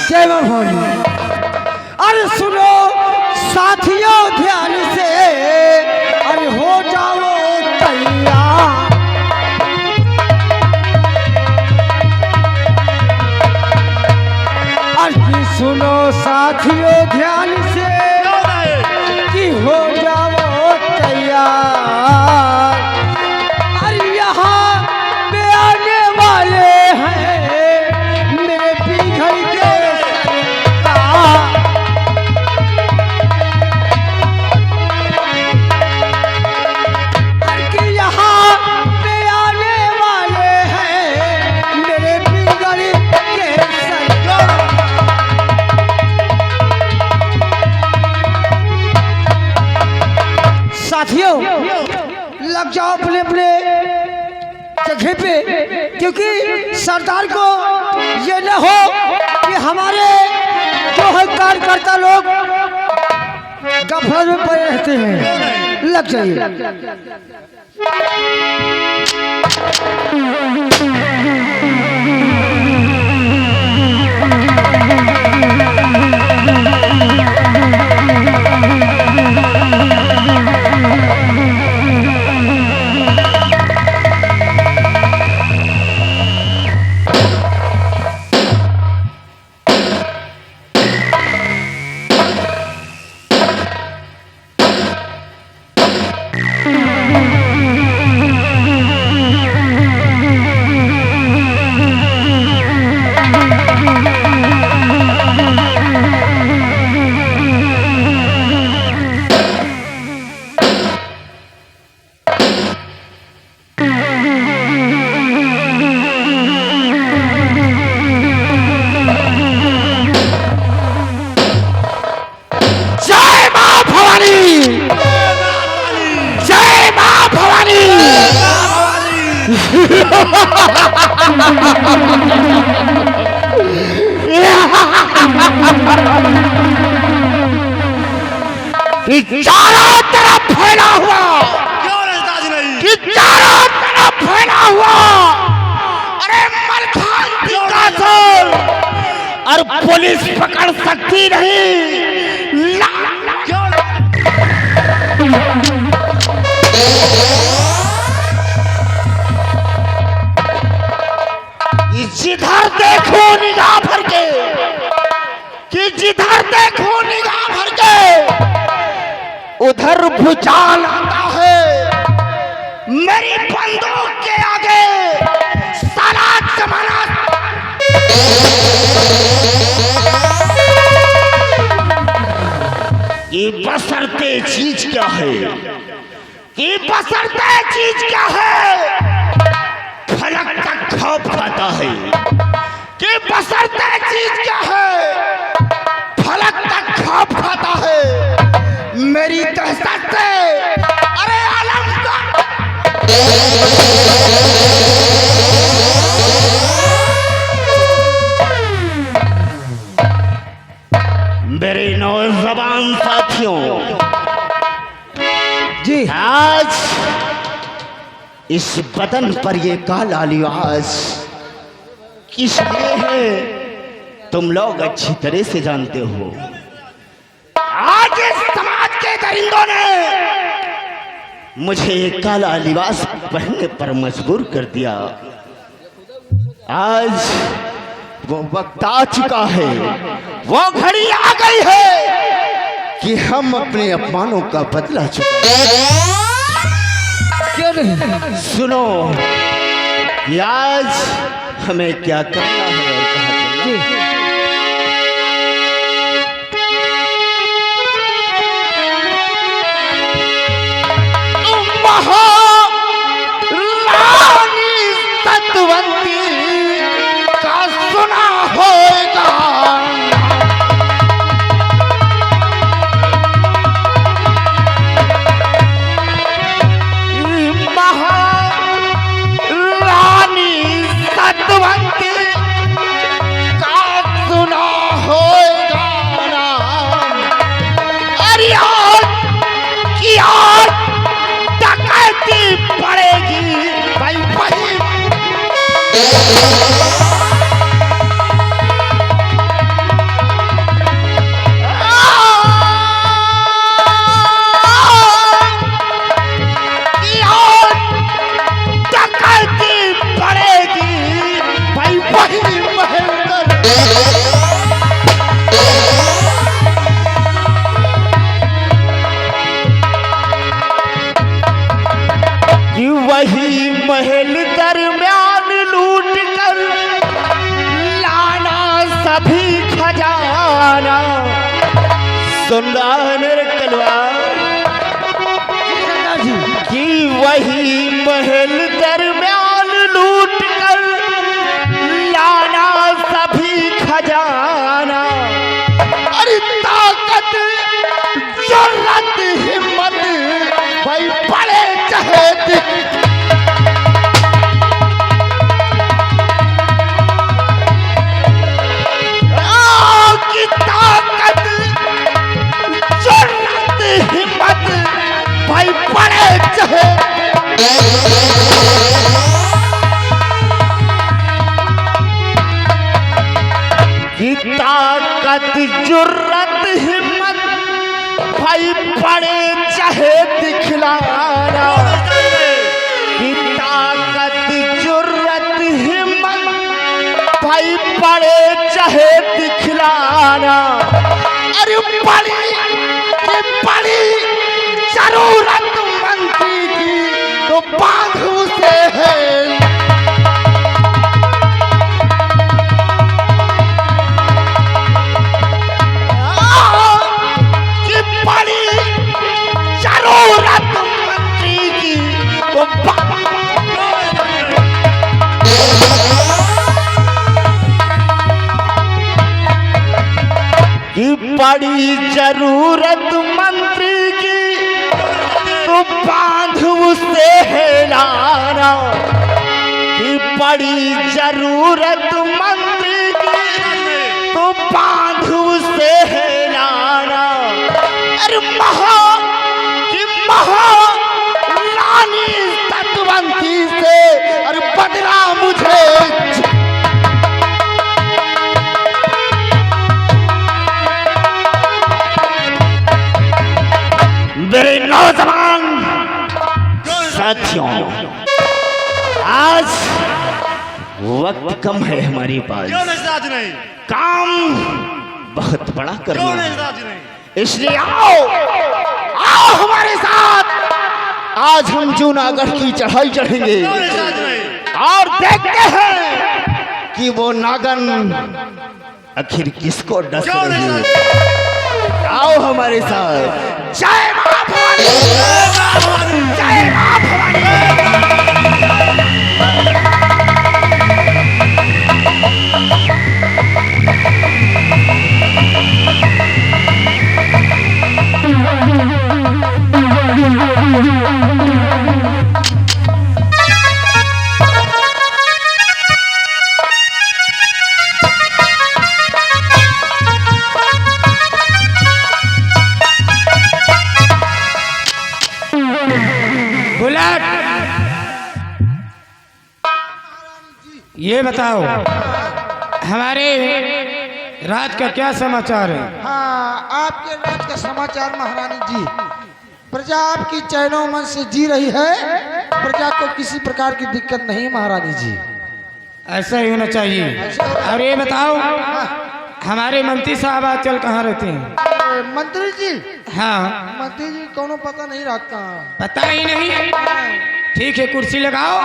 जय मां भवानी। अरे सुनो साथियों ध्यान से, अरे हो जाओ तैयार। अरे सुनो साथियों ध्यान से कि हो जाओ तैयार। अरे यहाँ पे आने वाले हैं मेरे पीघल के सरकार। अरे कि यहाँ पे आने वाले हैं मेरे पीघल के सरकार। साथियों लग जाओ अपने अपने जगह पे, क्योंकि सरदार को ये न हो कि हमारे जो है कार्यकर्ता लोग गफलत में पड़े रहते हैं। लग जाइए। चारों तरफ फैला हुआ, कि चारों तरफ फैला हुआ, अरे मलखान की कातिल और पुलिस पकड़ सकती नहीं। जिधर देखो निगाह भर के, कि जिधर देखो निगाह भर के उधर भूचाल आता है। मेरी बंदूक के आगे सारा जमाना। ये बसरते चीज क्या है, ये बसरते चीज क्या है, फलक तक खौफ खाता है। कि बसरते चीज क्या है, फलक तक खौफ खाता है। मेरी दहशत से अरे आलम का मेरे नौजवान साथियों जी, आज इस बदन पर ये काला लिबास किस लिए है तुम लोग अच्छी तरह से जानते हो। आज इस समाज के दरिंदों ने मुझे ये काला लिबास पहनने पर मजबूर कर दिया। आज वो वक्त आ चुका है, वो घड़ी आ गई है कि हम अपने अपमानों का बदला चुकाएं। सुनो, आज हमें क्या करना है और कहाँ करना है। महारानी सतवंती का सुना होगा, महारानी सतवंती का महल दरमियान लूट कर लाना सभी खजाना। सुन रहा है मेरे कलवा कि वही महल दरमियान लूट कर लाना सभी खजाना। अरे ताकत जुर्रत हिम्मत भाई बड़े चाहे की ताकत जुर्रत हिम्मत भाई बड़े चाहे की ताकत जुर्रत हिम्मत भाई बड़े चाहे दिखलाना। की ताकत जुर्रत हिम्मत भाई बड़े चाहे दिखलाना। अरे बड़ी जरूरत मंत्री की तो बांधू से है। जरूरत मंत्री की तो बड़ी जरूरत मंत्री की तो बांधू से हिलाना। कि बड़ी जरूरत मंत्री की तो बांधू से हिलाना। अरे रानी सतवंती से अरे बदला मुझे। मेरे नौजवान साथियों, आज वक्त कम है हमारे पास। क्यों नहीं? काम बहुत बड़ा करना क्यों है, नहीं? इसलिए आओ हमारे साथ। आज हम जूनागढ़ की चढ़ाई चढ़ेंगे और देखते हैं कि वो नागन आखिर किसको डस रही है। आओ हमारे साथ। जय मां भवानी, जय मां भवानी। ये बताओ हमारे राज का क्या समाचार है? हाँ, आपके राज का समाचार महारानी जी, प्रजा आपकी चैनो मन से जी रही है। प्रजा को किसी प्रकार की दिक्कत नहीं महारानी जी। ऐसा ही होना चाहिए। और ये बताओ हमारे मंत्री साहब आजकल कहाँ रहते हैं? मंत्री जी? हाँ, मंत्री जी कोनो पता नहीं रखता। पता ही नहीं? ठीक है, कुर्सी लगाओ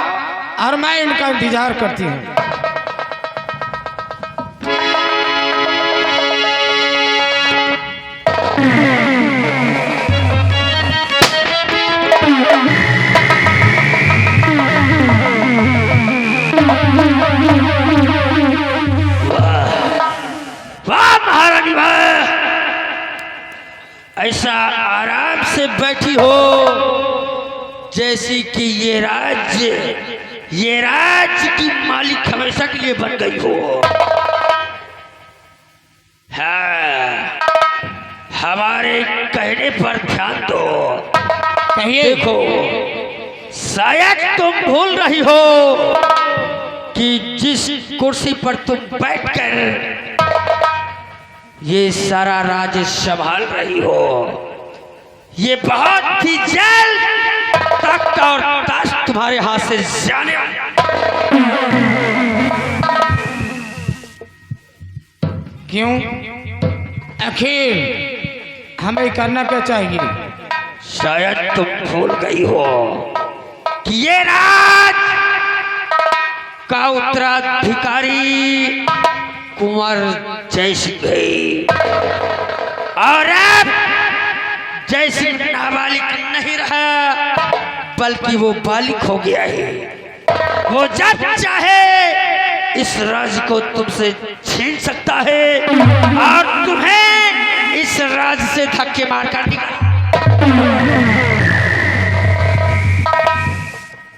और मैं इनका इंतजार करती हूँ। वाह महारानी वाह, ऐसा आराम से बैठी हो जैसी कि ये राज्य की मालिक हमेशा के लिए बन गई हो। हाँ, हमारे कहने पर ध्यान दो। कहिए। देखो, शायद तुम भूल रही हो कि जिस कुर्सी पर तुम बैठकर ये सारा राज्य संभाल रही हो, ये बहुत ही जल्द तख्त और ताज तुम्हारे हाथ से जाने वाला। क्यों? आखिर हमें करना क्या चाहिए? शायद तुम भूल गई हो कि ये राज का उत्तराधिकारी कुंवर जय सिंह है और अब जय सिंह नाबालिग नहीं रहा बल्कि वो बालिग हो गया है। वो जब चाहे इस राज को तुमसे छीन सकता है और तुम्हें इस राज से धक्के मार कर निकाल,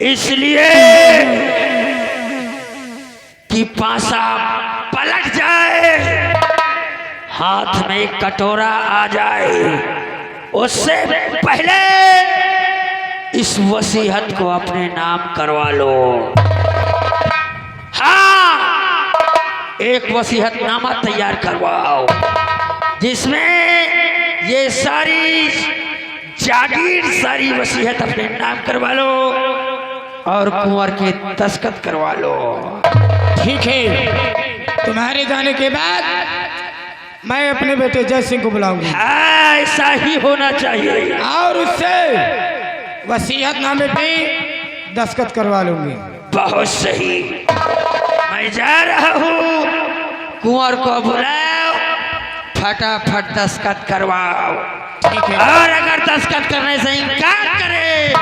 इसलिए कि पासा पलट जाए, हाथ में कटोरा आ जाए, उससे पहले इस वसीयत को अपने नाम करवा लो। हाँ, एक वसीयतनामा तैयार करवाओ जिसमें ये सारी जागीर सारी वसीयत अपने नाम करवा लो और कुंवर के दस्तखत करवा लो। ठीक है, तुम्हारे जाने के बाद मैं अपने बेटे जय सिंह को बुलाऊंगी। हाँ, ऐसा ही होना चाहिए और उससे वसीयतनामे पे दस्तखत करवा लूंगी। बहुत सही, मैं जा रहा हूँ, कुंवर को बुलाओ, फटाफट दस्तखत करवाओ। ठीक है। और अगर दस्तखत करने से इनकार करे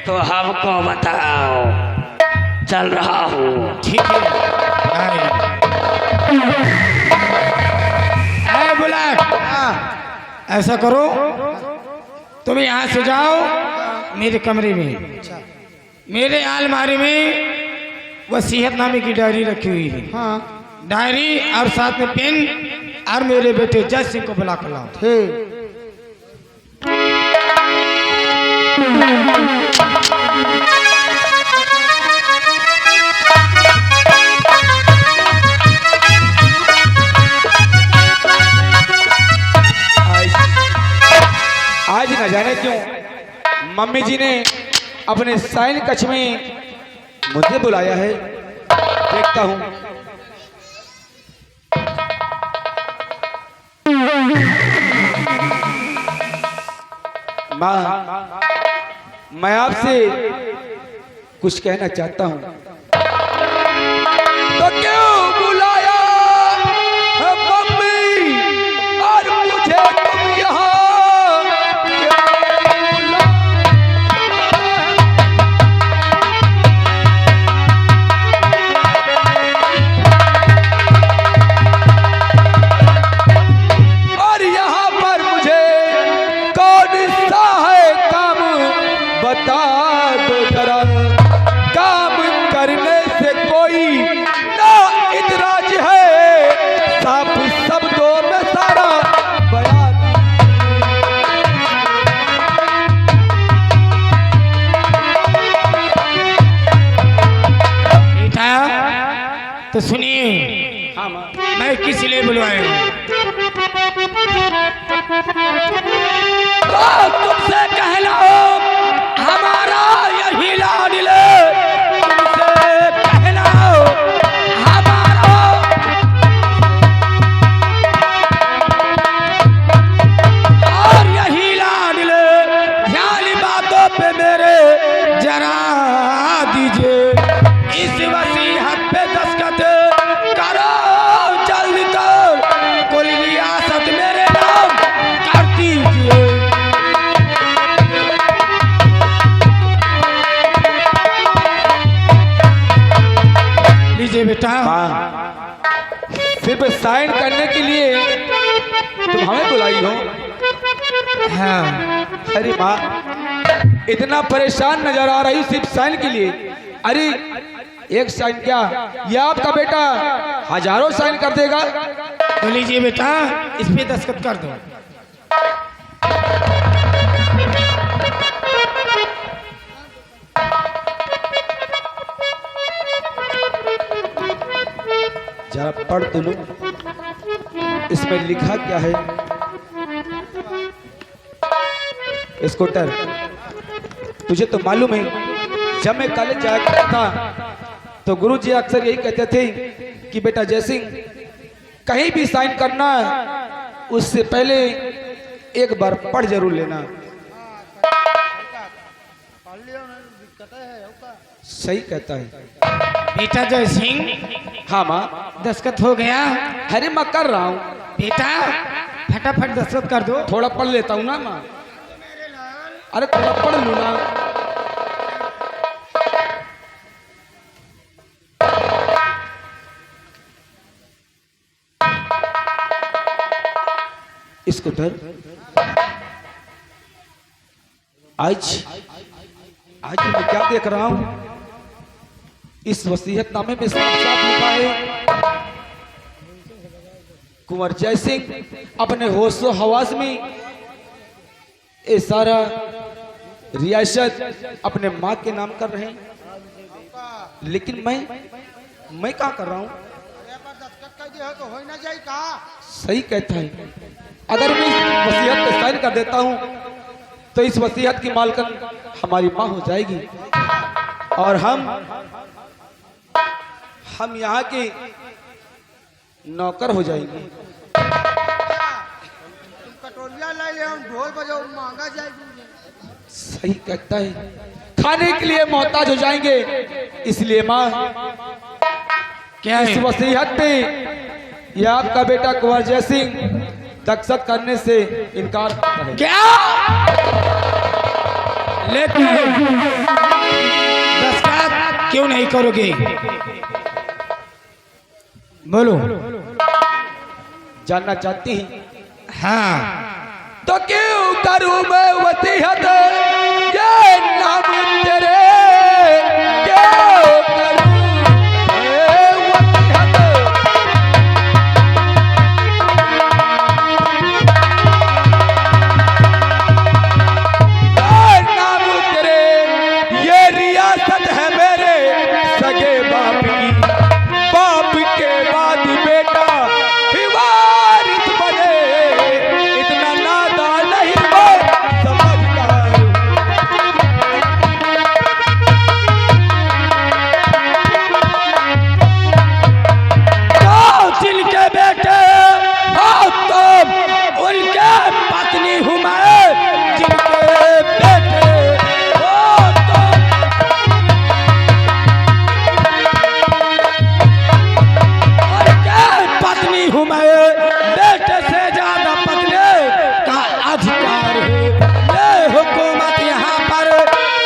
तो हमको बताओ, चल रहा हूँ। ठीक है। आए बुलाक, ऐसा करो, तुम यहाँ से जाओ मेरे कमरे में, मेरे अलमारी में वसीयतनामे की डायरी रखी हुई है। हाँ डायरी और साथ में पेन और मेरे बेटे जय सिंह को बुला कर लाओ। ठीक। आज न जाने क्यों मम्मी जी ने अपने साइन कक्ष में मुझे बुलाया है। देखता हूँ। माँ, मैं आपसे कुछ कहना चाहता हूँ। तो क्यों बुलाया है मम्मी और मुझे तुम यहाँ? और यहाँ पर मुझे कौन सा है काम बता दो जरा। काम करने से कोई ना इतराज है, साफ शब्दों में सारा बयान। बेटा तो सुनिए, हाँ माँ। मैं किस लिए बुलवाया हूँ? तुमसे कहना हो हमारा यही लाडिल, तुमसे कहना हो हमारा और यही लाडिल, ध्यान बातों पे मेरे जरा दीजिए। इस वसीयत पे दस्तखत करो जल्दी कर, कुल रियासत मेरे नाम कर दीजिए। लीजिए बेटा। माँ, सिर्फ साइन करने के लिए तुम हमें बुलाई हो? हाँ, अरे माँ, इतना परेशान नजर आ रही सिर्फ साइन के लिए। अरे एक साइन क्या, ये आपका बेटा हजारों साइन कर देगा। तो लीजिए बेटा, इस पे दस्तखत कर दो। जरा पढ़ तो लो, इसमें लिखा क्या है। स्कूटर, तुझे तो मालूम है, जब मैं कॉलेज जाया करता था तो गुरुजी अक्सर यही कहते थे कि बेटा जय सिंह, कहीं भी साइन करना उससे पहले एक बार पढ़ जरूर लेना। सही कहता है। बेटा जय सिंह, हाँ माँ। दस्तखत हो गया? अरे मैं कर रहा हूँ। बेटा फटाफट दस्तखत कर दो। थोड़ा पढ़ लेता हूँ ना माँ। अरे थोड़ा पढ़ लूँ ना। स्कूटर, आज मैं क्या देख रहा हूं? इस वसीयतनामे में साफ साफ लिखा है, कुंवर जय सिंह अपने होशो हवास में ये सारा रियासत अपने माँ के नाम कर रहे हैं, लेकिन मैं क्या कर रहा हूं? तो हो ना जाए कहा। सही कहता है। अगर मैं इस वसीयत पे साइन कर देता हूं तो इस वसीयत की मालकन हमारी माँ हो जाएगी और हम यहाँ के नौकर हो जाएंगे। तुम कटोरिया ले ले, हम ढोल बजाओ, मांगा जाएगी। सही कहता है। खाने के लिए मोहताज हो जाएंगे, इसलिए माँ क्या इस है? वसीयत पे यह आपका बेटा कुंवर जय सिंह दस्तखत करने से इनकार करता है। क्या लेकिन दस्तखत क्यों नहीं करोगे? बोलो। जानना चाहती हैं? हाँ। तो क्यों करूं मैं वसीयत ये नाम तेरे, क्यों करूं मैं वसीयत? ये नाम तेरे, ये रियासत है मेरे सगे बाप की, बाप के बाद बेटा ही वारिस बने, इतना नादान नहीं मैं समझदार हूं। तो जिनके बेटे हो तुम, उनके पत्नी हूँ मैं, जिनके बेटे हो तुम, उनके पत्नी हूँ मैं, बेटे से ज्यादा पत्नी का अधिकार है। ये हुकूमत यहाँ पर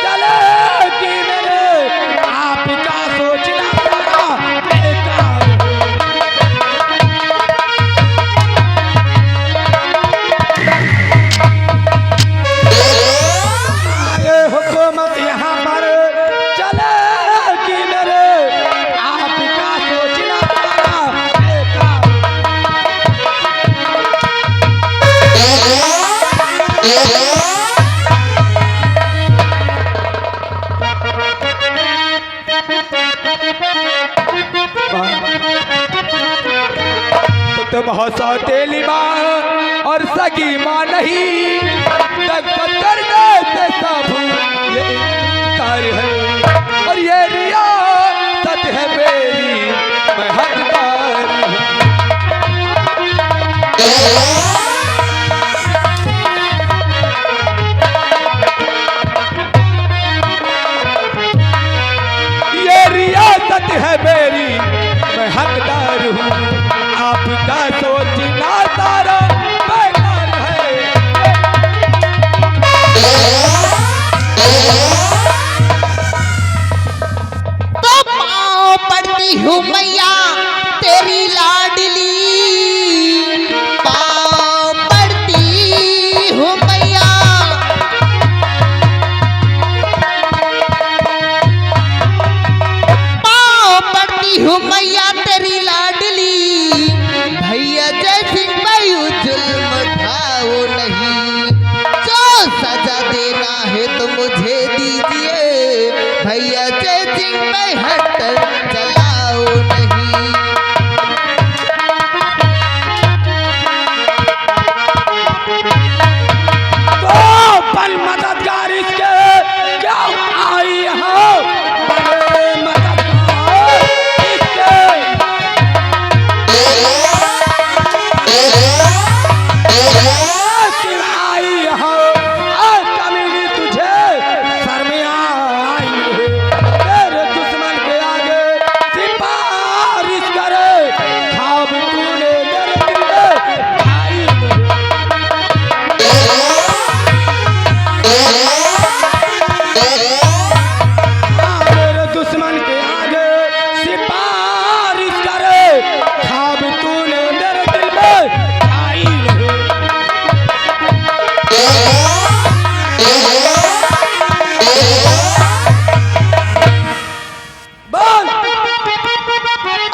चलेगी मेरे, आपका सोचना सारा बेकार है। ये हुकूमत यहाँ पर चलेगी मेरे, आपका सोचना सारा बेकार है। तो तुम हो सौतेली माँ और सगी माँ नहीं, दस्तखत करने से सब ये इनकार है और ये रियासत है मेरी, मैं हकदार हूँ। ये रियासत है मेरी, मैं हकदार हूँ, आपका सोचना सारा बेकार है। तो पाँव पड़ती हूँ मैया तेरी लाडली, पाँव पड़ती हूँ मैया, पाँव पड़ती हूँ मैया तेरी लाडली, भैया जय सिंह भाई जुल्म उठाओ नहीं, जो सजा देना है तो मुझे दीजिए, भैया जय सिंह भाई हट चलाओ नहीं। तो बल मददगार इसके क्या आई हो, बल मददगार इसके क्यों आई हो, कमीनी तुझे शर्म आई है, तेरे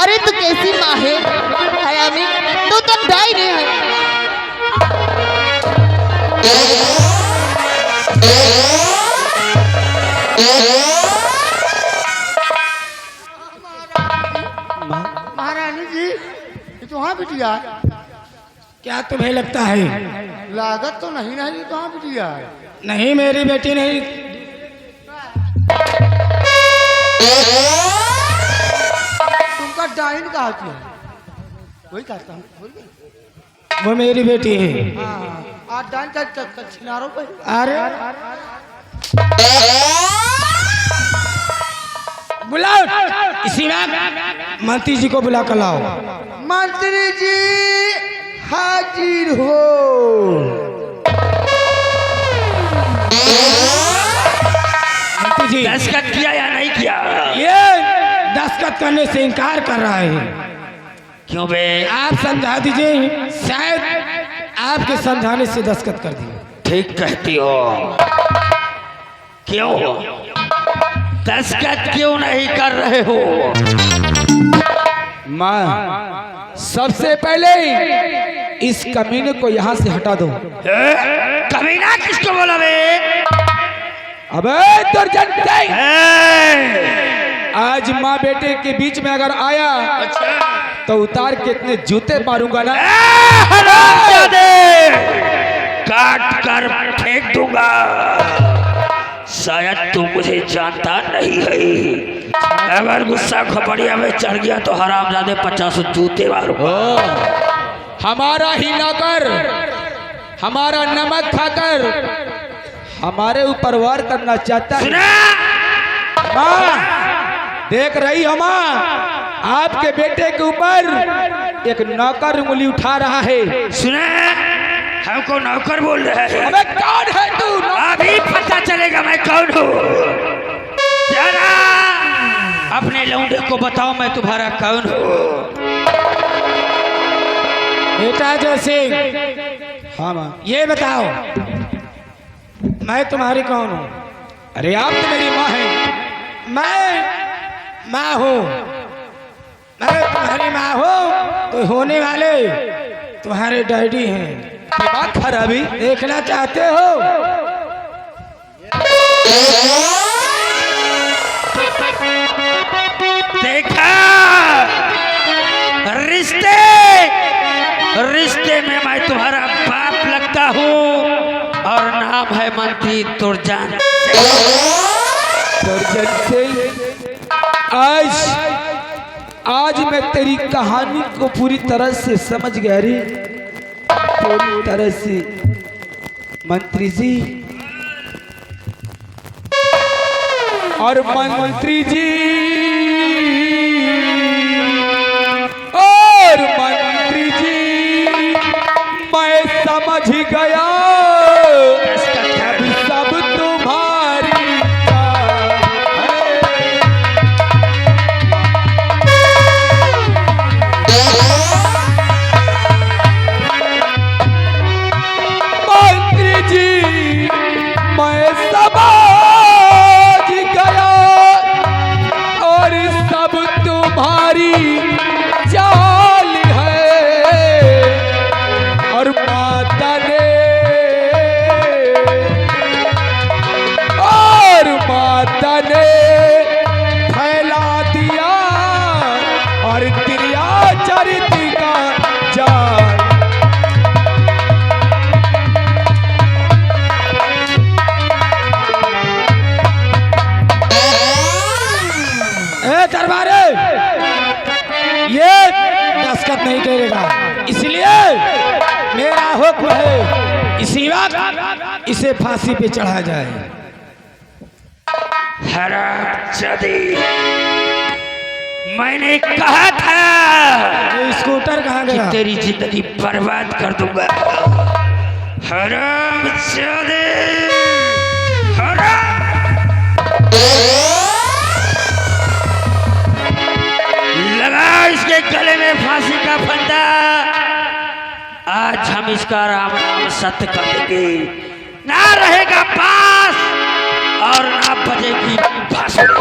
अरे तू कैसी माँ है हयामी, तू तो डायन है। महारानी जी ये तो हाँ बिटिया है। क्या तुम्हें लगता है? लागत तो नहीं नहीं, ये तो हाँ बिटिया है। नहीं मेरी बेटी नहीं। तुमका डाइन कहा क्यों? वही कहता हूँ, बोलिए। वो मेरी बेटी है। हाँ, आज डाइन का छिनारों पे। अरे बुलाओ, इसी वक्त मंत्री जी को बुला कर लाओ। मंत्री जी हाजिर हो। मंत्री जी दस्तखत किया या नहीं किया? ये दस्तखत करने से इनकार कर रहा है। क्यों बे? आप समझा दीजिए, शायद आपके समझाने से दस्तखत कर दिए। ठीक कहती हो। क्यों दस्तखत क्यों नहीं कर रहे हो? माँ, सबसे पहले इस कमीने को यहाँ से हटा दो। कमीना किसको बोला बे? अबे दुर्जन सिंह, आज माँ बेटे के बीच में अगर आया तो उतार के इतने जूते मारूंगा ना, काट कर फेंक दूंगा। शायद तू मुझे जानता नहीं है। अगर गुस्सा खपड़िया में चढ़ गया तो हरामजादे 50 जूते मारूंगा। हमारा ही नौकर, हमारा नमक खाकर हमारे ऊपर वार करना चाहता है। सुना? माँ, देख रही हो माँ, आपके बेटे के ऊपर एक नौकर उंगली उठा रहा है। सुना? हमको नौकर बोल रहा है। अबे कौन है तू? अभी पता चलेगा मैं कौन हूँ। जरा अपने लौंडे को बताओ मैं तुम्हारा कौन हूँ। बेटा जैसे हाँ माँ। ये बताओ, मैं तुम्हारी कौन हूँ? अरे आप तो मेरी माँ है। मैं माँ हूँ, मैं तुम्हारी माँ हूँ तो होने वाले तुम्हारे डैडी हैं। दिमाग खराबी देखना चाहते हो? देखा? रिश्ते रिश्ते में मैं तुम्हारा बाप लगता हूँ और नाम है मंत्री दुर्जन। दुर्जन सिंह, आज मैं तेरी कहानी को पूरी तरह से समझ गया रे, पूरी तरह से। मंत्री जी और मंत्री जी और मंत्री जी, मैं समझ गया अब सब तुम्हारी मंत्री जी, मैं समझ गया और सब तुम्हारी चाल है। और माता ने फैला दिया और तिरिया चरित्र का जाल। दरबारे ये दस्तखत नहीं करेगा, इसलिए मेरा हुक्म है इसी वक्त इसे फांसी पे चढ़ा जाए। हरामजादे, मैंने कहा था ये स्कूटर कहाँ कि गया? तेरी जिंदगी बर्बाद कर दूंगा। हरामजादे, हराम। लगा इसके गले में फांसी का फंदा। आज हम इसका राम नाम सत्य कर देंगे। ना रहेगा पास और ना बजेगी बांसुरी।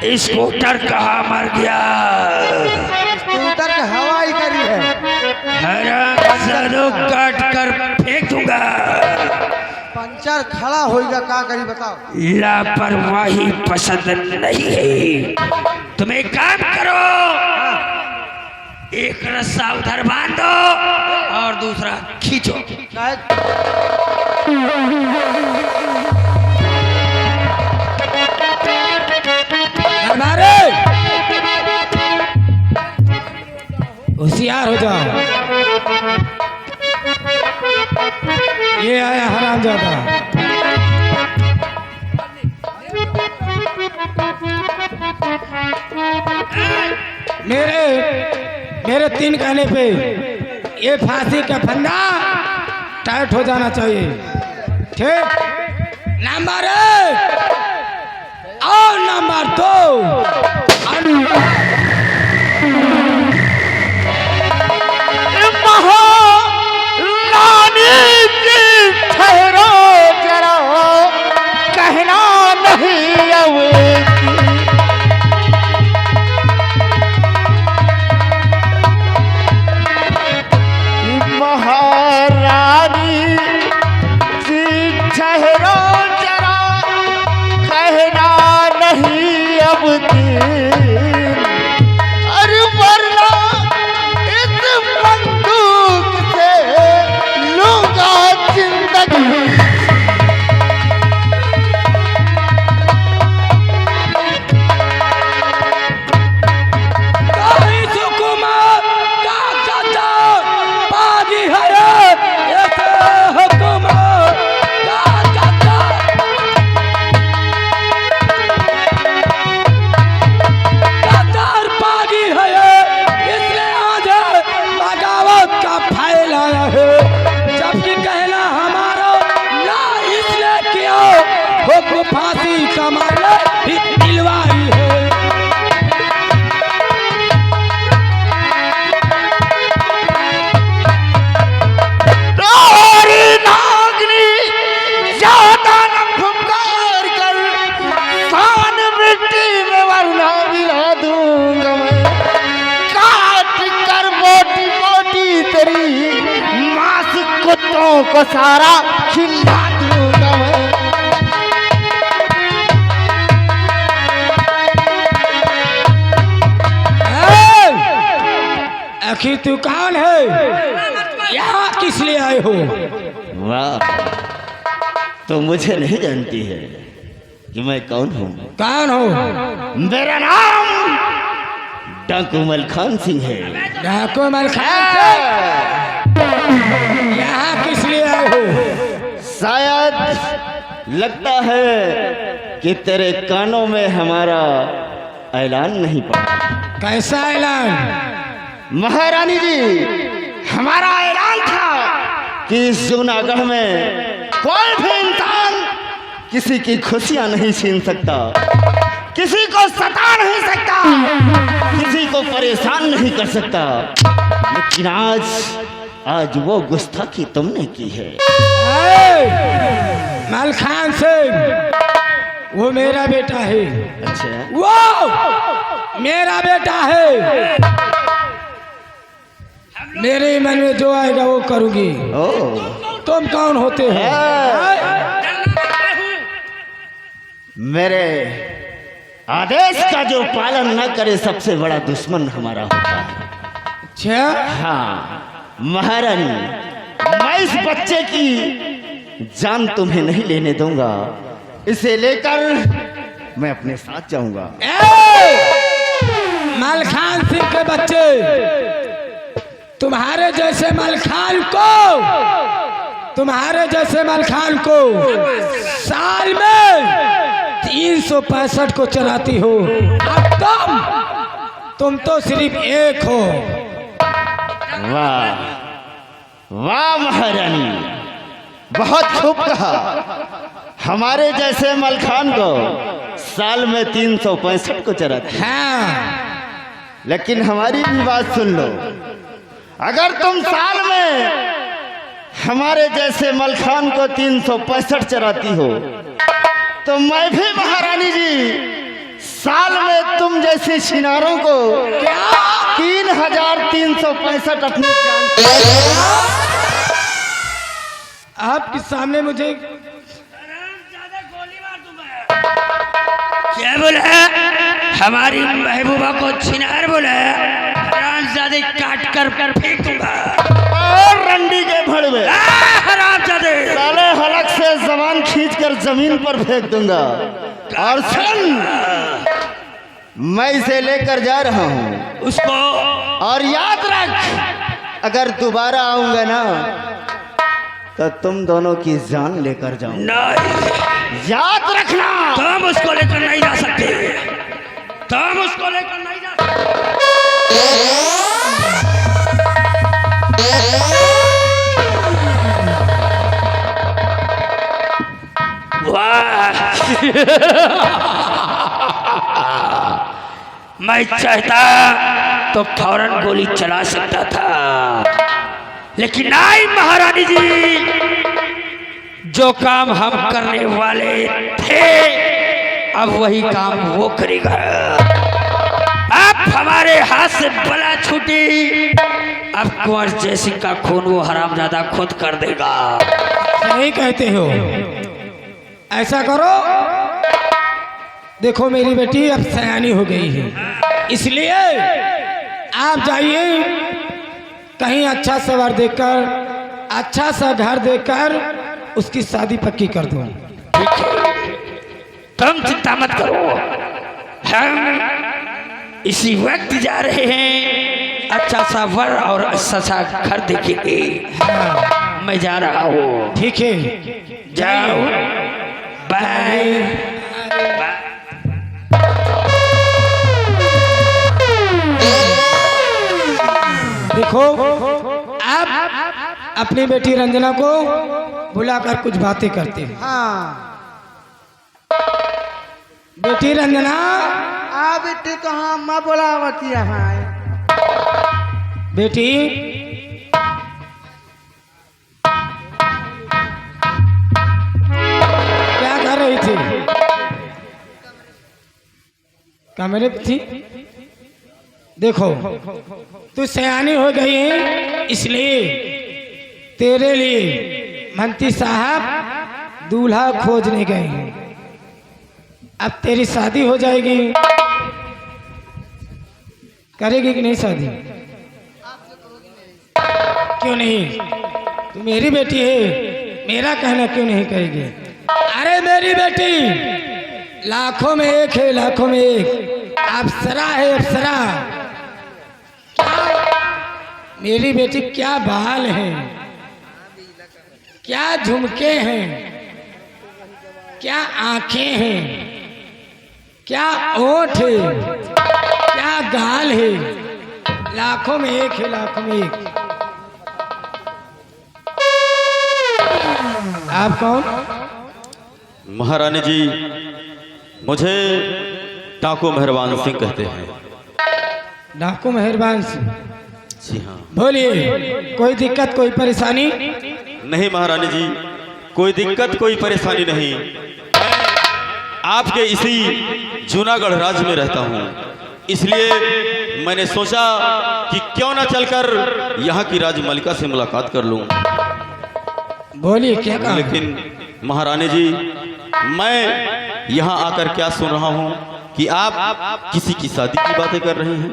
स्कूटर कहाँ मर गया? स्कूटर के हवाई करी है। हरामजादों काट कर फेंक दूंगा। पंचर खड़ा होएगा, का करी बताओ। लापरवाही पसंद नहीं है। तुम एक काम करो, एक रस्सा उधर बांध दो और दूसरा खींचो। होशियार हो जाओ। ये आया हरामजादा। मेरे 3 कहने पे ये फांसी का फंदा टाइट हो जाना चाहिए। ठीक, नंबर 1 और नंबर 2। ठहरो जरा, कहना नहीं अब महारानी जी, ठहरो जरा, कहना नहीं अब दिन। अरे वरना इस बंदूक से लूंगा जिंदगी। फांसी का मामला दिलवाई है। नागनी ज्यादा न फुकार कर, सान मिट्टी में वरना मिला दूंगा मैं। काट कर मोटी मोटी तेरी मांस कुत्तों को सारा खिला दूंगा मैं। आखिर तू कौन है? यहाँ किस लिए आए हो? वाह, तो मुझे नहीं जानती है कि मैं कौन हूँ? कौन हो? मेरा नाम डाकू मलखान सिंह है। डाकू मलखान सिंह, यहाँ किस लिए आए हो? शायद लगता है कि तेरे कानों में हमारा ऐलान नहीं पड़ा। कैसा ऐलान? महारानी जी, हमारा ऐलान था कि इस जूनागढ़ में कोई भी इंसान किसी की खुशियां नहीं छीन सकता, किसी को सता नहीं सकता, किसी को परेशान नहीं कर सकता। लेकिन आज वो गुस्ताखी तुमने की है। मलखान सिंह, वो मेरा बेटा है। अच्छा, वो मेरा बेटा है। मेरे मन में जो आएगा वो करूंगी। तुम कौन होते हो? मेरे आदेश का जो पालन न करे सबसे बड़ा दुश्मन हमारा होता है। अच्छा, हाँ महारानी, मैं इस बच्चे की जान तुम्हें नहीं लेने दूंगा। इसे लेकर मैं अपने साथ जाऊंगा। मलखान सिंह के बच्चे, तुम्हारे जैसे मलखान को साल में 365 को चलाती हो। अब तुम तो सिर्फ एक हो। वाह वाह महारानी, बहुत खूब कहा। हमारे जैसे मलखान को साल में 365 को चलाते। हाँ, लेकिन हमारी भी बात सुन लो, अगर तुम साल में हमारे जैसे मलखान को 365 चराती हो, तो मैं भी महारानी जी साल में तुम जैसे छिनारों को 3365 अपनी जान आपके सामने मुझे क्या बोला? हमारी महबूबा को छिनार बोला? हरामजादे काट कर फेंक दूंगा। और रंडी के भड़वे हरामजादे साले हलक से जबान खींचकर जमीन पर फेंक दूंगा। और सुन, मैं इसे लेकर जा रहा हूँ उसको। और याद रख, अगर दोबारा आऊंगा ना तो तुम दोनों की जान लेकर जाऊंगा। नहीं, याद रखना। तुम उसको लेकर नहीं जा सकते। तुम उसको लेकर नहीं जा सकते। वाह मैं चाहता तो फौरन गोली चला सकता था, लेकिन नहीं महारानी जी, जो काम हम करने वाले थे अब वही काम वो करेगा। अब हमारे हाथ से बला छूटी, अब कुंवर जयसिंह का खून वो हरामजादा खुद कर देगा। सही कहते हो। ऐसा करो, देखो मेरी बेटी अब सयानी हो गई है, इसलिए आप जाइए कहीं अच्छा सा वर देखकर, अच्छा सा घर देखकर उसकी शादी पक्की कर दो। तुम चिंता मत करो, हम इसी वक्त जा रहे हैं, अच्छा सा वर और अच्छा सा घर देखेंगे। मैं जा रहा हूँ। ठीक है, जाओ, बाय। देखो आप अपनी बेटी रंजना को बुलाकर कुछ बातें करते हैं। हाँ बेटी रंजना, आ बेटी कहाँ अम्मा बोलावती है। बेटी क्या कर रही थी? कमरे पे थी। देखो तू सयानी हो गई है, इसलिए तेरे लिए मंत्री साहब दूल्हा खोजने गए हैं। अब तेरी शादी हो जाएगी, करेगी कि नहीं शादी? क्यों नहीं? तू मेरी बेटी है, मेरा कहना क्यों नहीं करेगी? अरे मेरी बेटी लाखों में एक है, लाखों में एक अप्सरा है, अप्सरा। मेरी बेटी क्या बाल है, क्या झुमके हैं, क्या आंखें हैं, क्या ओठ है, क्या गाल है। लाखों में एक है, लाखों में एक। आप कौन? महारानी जी, मुझे डाकू मेहरबान सिंह कहते हैं। डाकू मेहरबान सिंह? जी हाँ। बोलिए, कोई दिक्कत, कोई परेशानी? नहीं महारानी जी, कोई दिक्कत, कोई परेशानी नहीं। आपके इसी जूनागढ़ राज्य में रहता हूँ, इसलिए मैंने सोचा कि क्यों ना चलकर यहाँ की राजमलिका से मुलाकात कर लूँ। बोलिए क्या काम? लेकिन महारानी जी, मैं यहाँ आकर क्या सुन रहा हूँ कि आप किसी की शादी की बातें कर रहे हैं।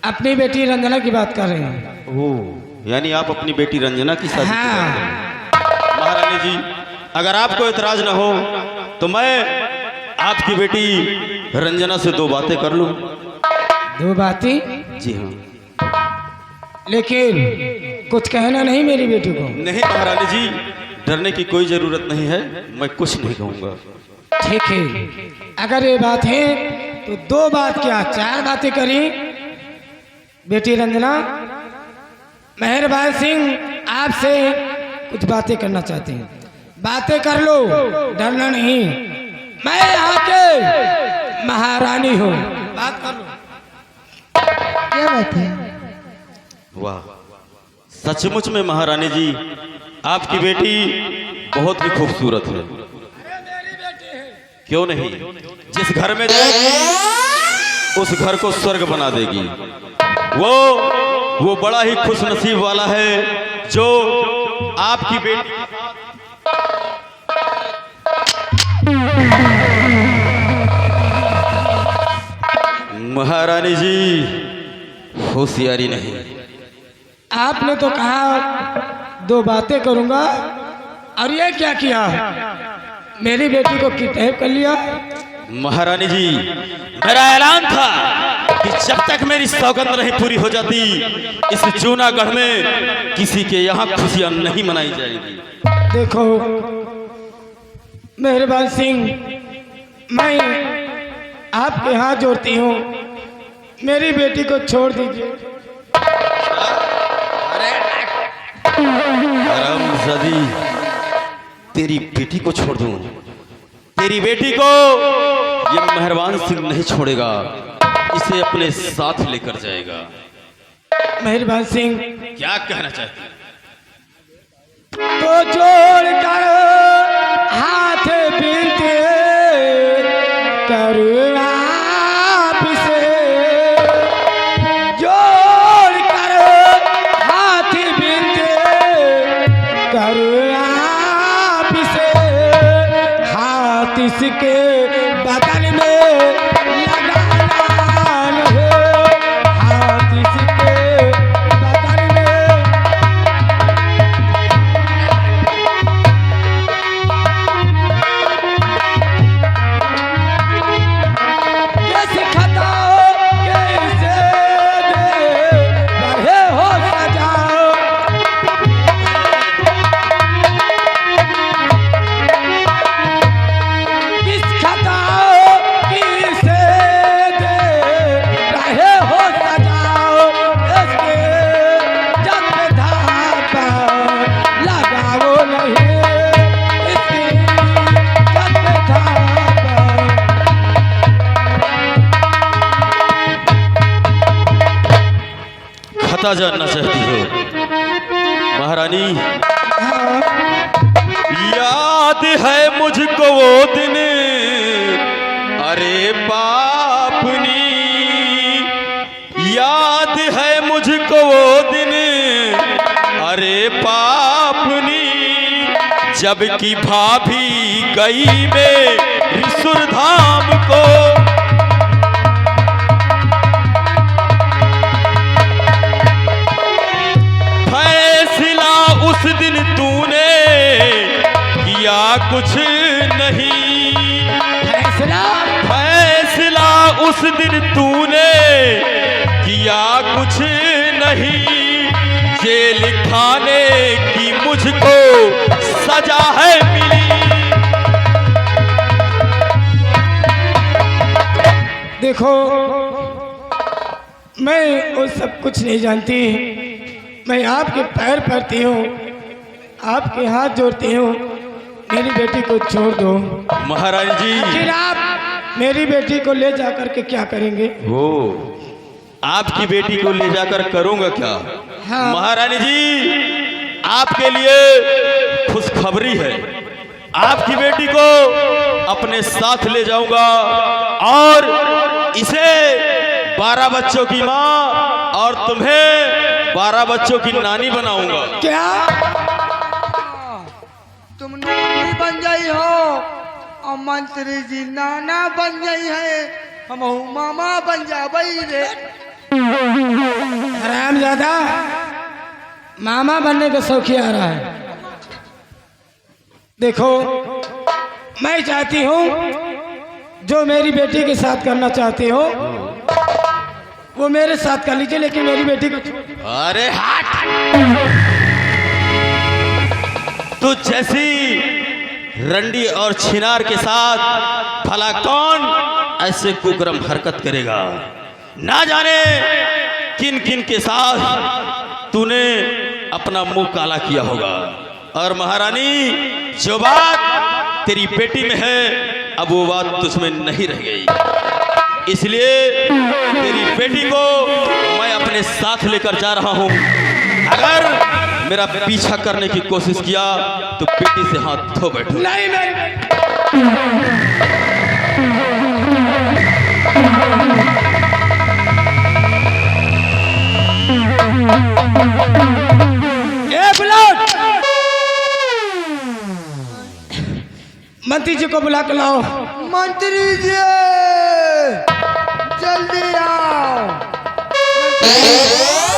अपनी बेटी रंजना की बात कर रहे हैं। ओह, यानी आप अपनी बेटी रंजना की शादी हाँ। कर रहे हैं। महारानी जी, अगर आपको इतराज न हो तो मैं आपकी बेटी रंजना से दो बातें कर लूं। दो बातें? जी हाँ। लेकिन कुछ कहना नहीं मेरी बेटी को? नहीं महारानी जी, डरने की कोई जरूरत नहीं है, मैं कुछ नहीं कहूँगा। ठीक है, अगर ये बात है तो दो बात क्या चार बातें करी। बेटी रंजना, मेहरबान सिंह आपसे कुछ बातें करना चाहते हैं। बातें कर लो, डरना नहीं। मैं यहाँ के महारानी हूँ, बात कर लो। क्या बात है? वाह, सचमुच में महारानी जी, आपकी बेटी बहुत ही खूबसूरत है। क्यों नहीं, जिस घर में जाएगी उस घर को स्वर्ग बना देगी। वो बड़ा ही खुश नसीब वाला है जो आपकी बेटी महारानी जी, होशियारी नहीं। आपने तो कहा 2 बातें करूंगा, और ये क्या किया? मेरी बेटी को किडनैप कर लिया। महारानी जी, मेरा ऐलान था कि जब तक मेरी सौगंध नहीं पूरी हो जाती, इस जूनागढ़ में किसी के यहाँ खुशियां नहीं मनाई जाएगी। देखो मेहरबान सिंह, मैं आपके हाथ जोड़ती हूँ, मेरी बेटी को छोड़ दीजिए। हरामजादी, तेरी बेटी को छोड़ दूं? तेरी बेटी को ये मेहरबान सिंह नहीं छोड़ेगा, इसे अपने साथ लेकर जाएगा। मेहरबान सिंह, क्या कहना चाहती? तो जोड़ कर हाथ बिनते कर आपसे, जोड़ कर हाथ बिनते कर आपसे, हाथ इसके बदन में लगाना है, हाथ इसके बदन में। कैसे खताओ कैसे दे रहे हो सजाओ, किस खताओ किसे दे रहे हो सजाओ, इसके जग धापा लगाओ नहीं, इसके जग धापा। खता जानना चाहती हो महारानी? याद है मुझको वो दिन, अरे बापनी, याद है मुझको वो दिन, अरे बापनी, जबकि भाभी गई मेरी सुरधाम को। फैसला उस दिन तूने किया कुछ नहीं, फैसला उस दिन तूने किया कुछ नहीं, जेल खाने की मुझको सजा है मिली। देखो मैं वो सब कुछ नहीं जानती, मैं आपके पैर पड़ती हूँ, आपके हाथ जोड़ती हूँ, मेरी बेटी को छोड़ दो। महारानी जी, फिर आप मेरी बेटी को ले जाकर के क्या करेंगे? वो आपकी बेटी को ले जाकर करूंगा क्या? हाँ। महारानी जी, आपके लिए खुशखबरी है, आपकी बेटी को अपने साथ ले जाऊंगा और इसे 12 बच्चों की माँ और तुम्हें 12 बच्चों की नानी बनाऊंगा। क्या तुम नानी बन गई हो और मंत्री जी नाना बन गई है, हम मामा बन जा रे। हरामजादा, मामा बनने का शौकी आ रहा है। देखो मैं चाहती हूँ जो मेरी बेटी के साथ करना चाहते हो वो मेरे साथ कर लीजिए, लेकिन मेरी बेटी को अरे हट! तू जैसी रंडी और छिनार के साथ भला कौन ऐसे कुकर्म हरकत करेगा? ना जाने किन किन के साथ तूने अपना मुंह काला किया होगा। और महारानी, जो बात तेरी बेटी में है अब वो बात तुझमें नहीं रह गई, इसलिए तेरी बेटी को मैं अपने साथ लेकर जा रहा हूं। अगर मेरा पीछा करने की कोशिश किया तो बेटी से हाथ धो बैठो। नहीं, मंत्री जी को बुला के लाओ। मंत्री जी जल्दी आओ।